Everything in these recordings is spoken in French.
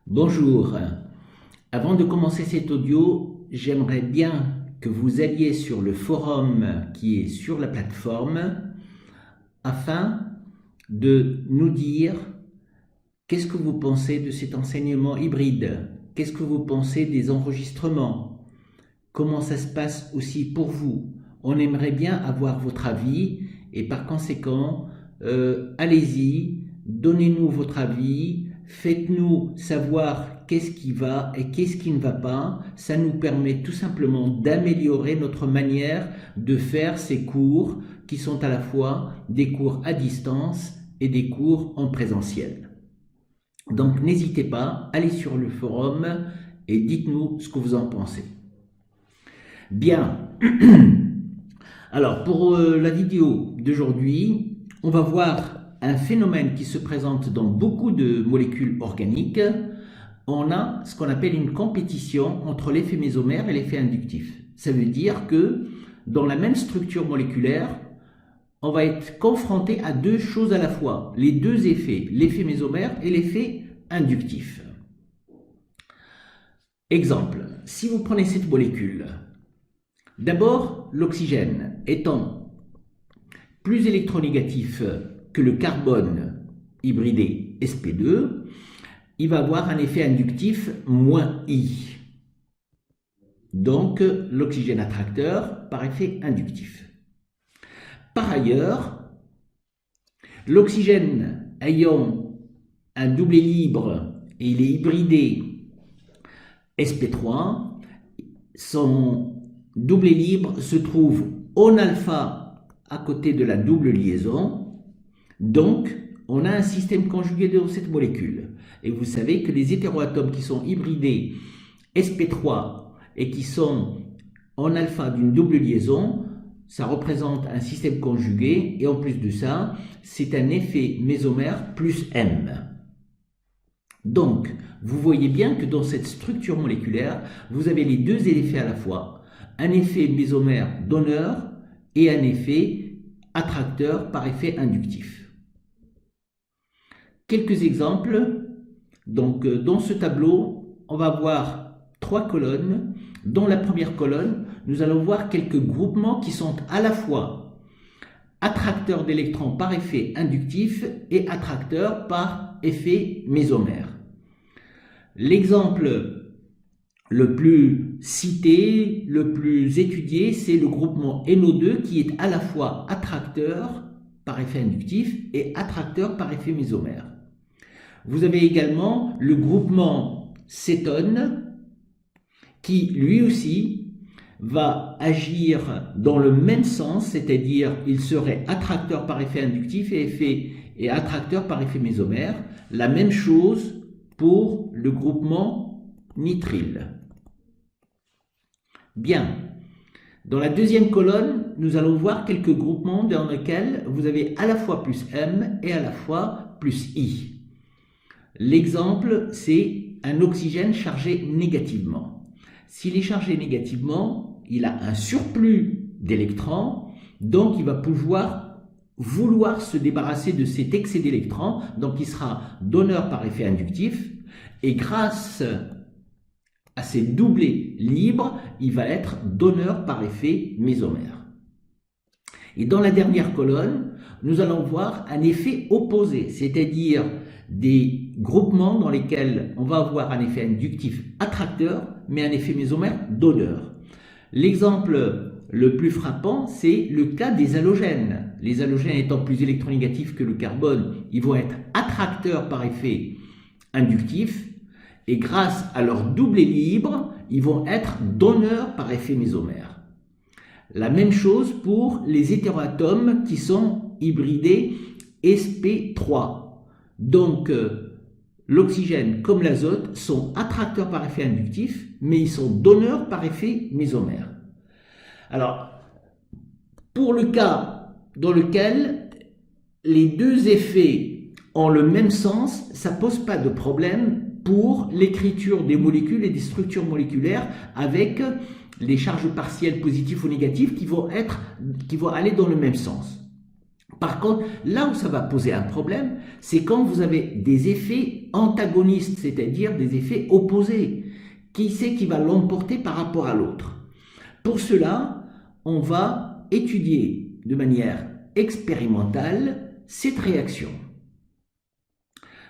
Bonjour. Avant de commencer cet audio, j'aimerais bien que vous alliez sur le forum qui est sur la plateforme afin de nous dire qu'est-ce que vous pensez de cet enseignement hybride, qu'est-ce que vous pensez des enregistrements, comment ça se passe aussi pour vous. On aimerait bien avoir votre avis et par conséquent, allez-y, donnez-nous votre avis. Faites-nous savoir qu'est-ce qui va et qu'est-ce qui ne va pas. Ça nous permet tout simplement d'améliorer notre manière de faire ces cours qui sont à la fois des cours à distance et des cours en présentiel. Donc n'hésitez pas, allez sur le forum et dites-nous ce que vous en pensez. Bien. Alors pour la vidéo d'aujourd'hui, on va voir un phénomène qui se présente dans beaucoup de molécules organiques. On a ce qu'on appelle une compétition entre l'effet mésomère et l'effet inductif. Ça veut dire que dans la même structure moléculaire, on va être confronté à deux choses à la fois, les deux effets, l'effet mésomère et l'effet inductif. Exemple, si vous prenez cette molécule, d'abord l'oxygène étant plus électronégatif que le carbone hybridé sp2, il va avoir un effet inductif -I. Donc, l'oxygène attracteur par effet inductif. Par ailleurs, l'oxygène ayant un doublet libre et il est hybridé sp3, son doublet libre se trouve en alpha à côté de la double liaison. Donc, on a un système conjugué dans cette molécule. Et vous savez que les hétéroatomes qui sont hybridés sp3 et qui sont en alpha d'une double liaison, ça représente un système conjugué. Et en plus de ça, c'est un effet mésomère plus M. Donc, vous voyez bien que dans cette structure moléculaire, vous avez les deux effets à la fois. Un effet mésomère donneur et un effet attracteur par effet inductif. Quelques exemples. Donc, dans ce tableau, on va voir trois colonnes. Dans la première colonne, nous allons voir quelques groupements qui sont à la fois attracteurs d'électrons par effet inductif et attracteurs par effet mésomère. L'exemple le plus cité, le plus étudié, c'est le groupement NO2 qui est à la fois attracteur par effet inductif et attracteur par effet mésomère. Vous avez également le groupement cétone qui lui aussi va agir dans le même sens, c'est-à-dire il serait attracteur par effet inductif et attracteur par effet mésomère. La même chose pour le groupement nitrile. Bien. Dans la deuxième colonne, nous allons voir quelques groupements dans lesquels vous avez à la fois plus M et à la fois plus I. L'exemple, c'est un oxygène chargé négativement. S'il est chargé négativement, il a un surplus d'électrons, donc il va vouloir se débarrasser de cet excès d'électrons, donc il sera donneur par effet inductif, et grâce à ces doublets libres, il va être donneur par effet mésomère. Et dans la dernière colonne, nous allons voir un effet opposé, c'est-à-dire des groupements dans lesquels on va avoir un effet inductif attracteur, mais un effet mésomère donneur. L'exemple le plus frappant, c'est le cas des halogènes. Les halogènes étant plus électronégatifs que le carbone, ils vont être attracteurs par effet inductif, et grâce à leur doublet libre, ils vont être donneurs par effet mésomère. La même chose pour les hétéroatomes qui sont hybridés sp3. Donc, l'oxygène comme l'azote sont attracteurs par effet inductif, mais ils sont donneurs par effet mésomère. Alors, pour le cas dans lequel les deux effets ont le même sens, ça ne pose pas de problème pour l'écriture des molécules et des structures moléculaires avec les charges partielles positives ou négatives qui vont aller dans le même sens. Par contre, là où ça va poser un problème, c'est quand vous avez des effets antagonistes, c'est-à-dire des effets opposés. Qui c'est qui va l'emporter par rapport à l'autre? Pour cela, on va étudier de manière expérimentale cette réaction.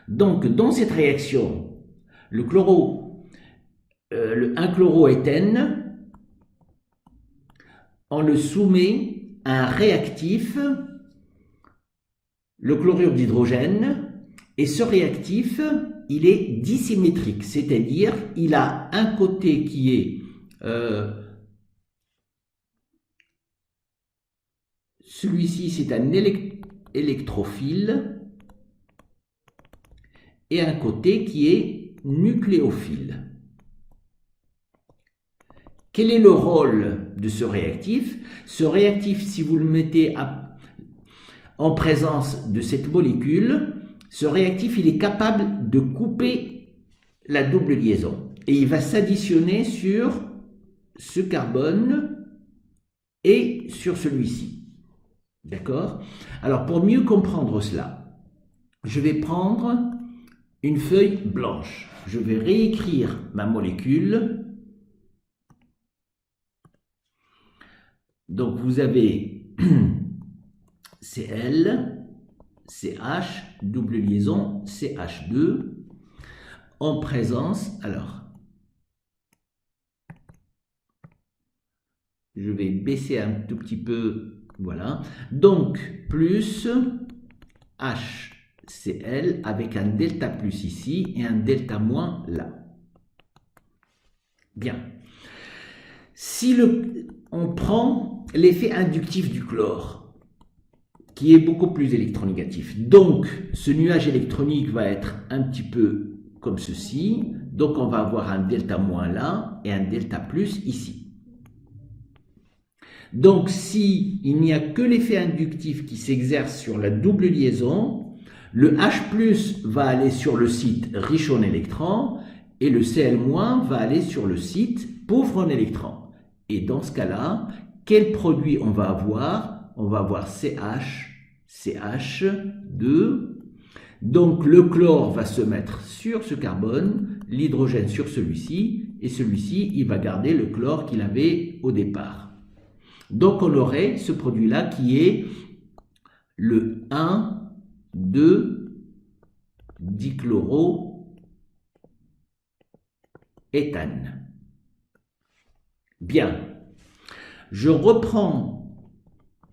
Donc, dans cette réaction, le 1-chloroéthène, on le soumet à un réactif, le chlorure d'hydrogène, et ce réactif, il est dissymétrique, c'est-à-dire il a un côté qui est celui-ci, c'est un électrophile et un côté qui est nucléophile. Quel est le rôle de ce réactif? Ce réactif, si vous le mettez en présence de cette molécule, ce réactif, il est capable de couper la double liaison. Et il va s'additionner sur ce carbone et sur celui-ci. D'accord? Alors, pour mieux comprendre cela, je vais prendre une feuille blanche. Je vais réécrire ma molécule. Donc, vous avez Cl, CH, double liaison, CH2, en présence, alors, je vais baisser un tout petit peu, voilà, donc, plus HCl avec un delta plus ici et un delta moins là. Bien. Si on prend l'effet inductif du chlore, qui est beaucoup plus électronégatif. Donc, ce nuage électronique va être un petit peu comme ceci. Donc, on va avoir un delta moins là et un delta plus ici. Donc, s'il n'y a que l'effet inductif qui s'exerce sur la double liaison, le H+ va aller sur le site riche en électrons et le Cl- va aller sur le site pauvre en électrons. Et dans ce cas-là, quel produit on va avoir? On va avoir CH2. Donc le chlore va se mettre sur ce carbone, l'hydrogène sur celui-ci, et celui-ci, il va garder le chlore qu'il avait au départ. Donc on aurait ce produit-là qui est le 1,2-dichloroéthane. Bien, je reprends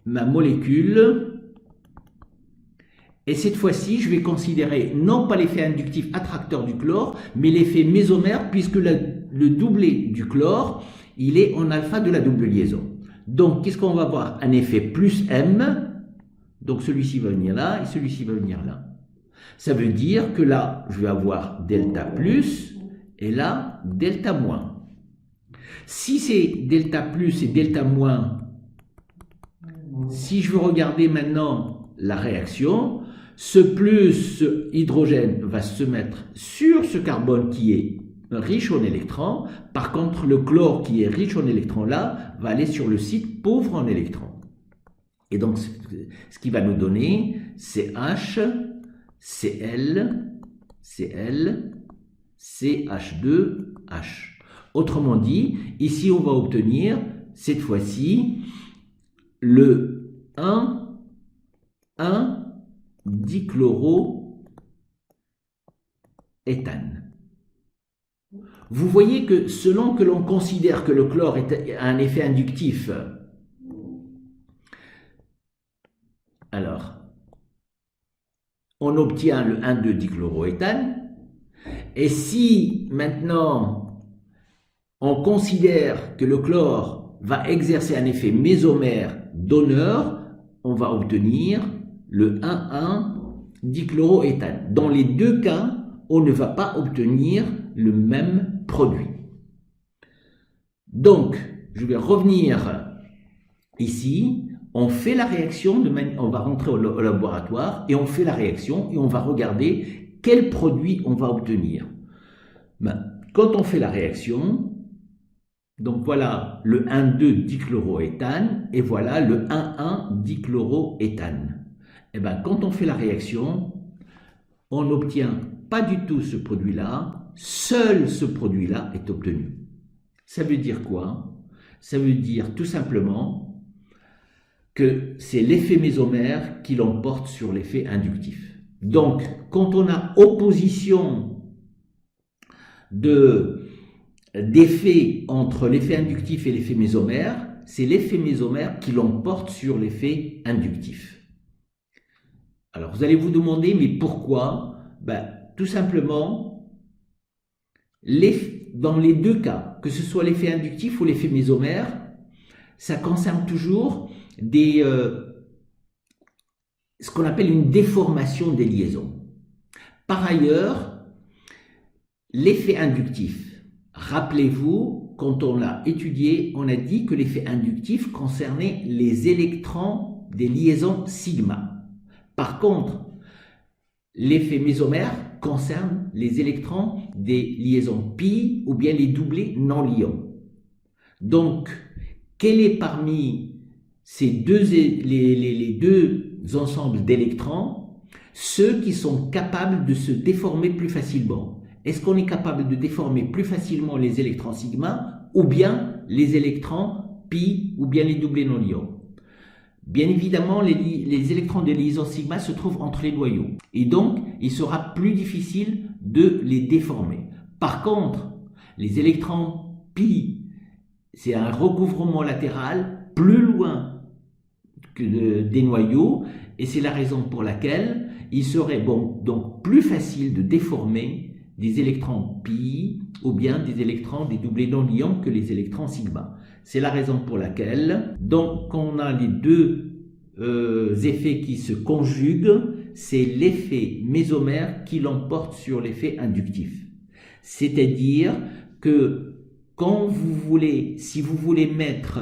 ma molécule et cette fois-ci, je vais considérer non pas l'effet inductif attracteur du chlore, mais l'effet mésomère puisque le doublé du chlore, il est en alpha de la double liaison. Donc, qu'est-ce qu'on va avoir? Un effet plus M, donc celui-ci va venir là et celui-ci va venir là. Ça veut dire que là, je vais avoir delta plus et là, delta moins. Si c'est delta plus et delta moins, si je veux regarder maintenant la réaction, ce plus hydrogène va se mettre sur ce carbone qui est riche en électrons. Par contre, le chlore qui est riche en électrons là va aller sur le site pauvre en électrons. Et donc, ce qui va nous donner, c'est H, Cl, Cl, CH2, H. Autrement dit, ici on va obtenir, cette fois-ci, le 1,1-dichloroéthane. Vous voyez que selon que l'on considère que le chlore a un effet inductif, alors, on obtient le 1,2-dichloroéthane, et si maintenant on considère que le chlore va exercer un effet mésomère donneur, on va obtenir le 1,1-dichloroéthane. Dans les deux cas, on ne va pas obtenir le même produit. Donc, je vais revenir ici, on fait la réaction, on va rentrer au laboratoire et on fait la réaction et on va regarder quel produit on va obtenir. Quand on fait la réaction, donc voilà le 1,2-dichloroéthane et voilà le 1,1-dichloroéthane. Eh bien, quand on fait la réaction, on n'obtient pas du tout ce produit-là, seul ce produit-là est obtenu. Ça veut dire quoi? Ça veut dire tout simplement que c'est l'effet mésomère qui l'emporte sur l'effet inductif. Donc, quand on a opposition d'effet entre l'effet inductif et l'effet mésomère, c'est l'effet mésomère qui l'emporte sur l'effet inductif. Alors, vous allez vous demander, mais pourquoi? Tout simplement, dans les deux cas, que ce soit l'effet inductif ou l'effet mésomère, ça concerne toujours ce qu'on appelle une déformation des liaisons. Par ailleurs, l'effet inductif, rappelez-vous, quand on l'a étudié, on a dit que l'effet inductif concernait les électrons des liaisons sigma. Par contre, l'effet mésomère concerne les électrons des liaisons pi ou bien les doublés non liants. Donc, quel est parmi les deux ensembles d'électrons ceux qui sont capables de se déformer plus facilement? Est-ce qu'on est capable de déformer plus facilement les électrons sigma ou bien les électrons pi ou bien les doublés non liants? Bien évidemment, les électrons de liaison sigma se trouvent entre les noyaux et donc il sera plus difficile de les déformer. Par contre, les électrons pi, c'est un recouvrement latéral plus loin que des noyaux et c'est la raison pour laquelle il serait donc plus facile de déformer des électrons pi ou bien des électrons des doublés non liants que les électrons sigma. C'est la raison pour laquelle, donc, on a les deux effets qui se conjuguent, c'est l'effet mésomère qui l'emporte sur l'effet inductif. C'est-à-dire que si vous voulez mettre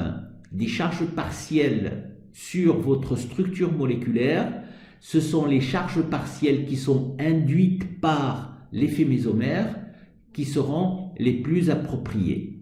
des charges partielles sur votre structure moléculaire, ce sont les charges partielles qui sont induites par l'effet mésomère qui seront les plus appropriées.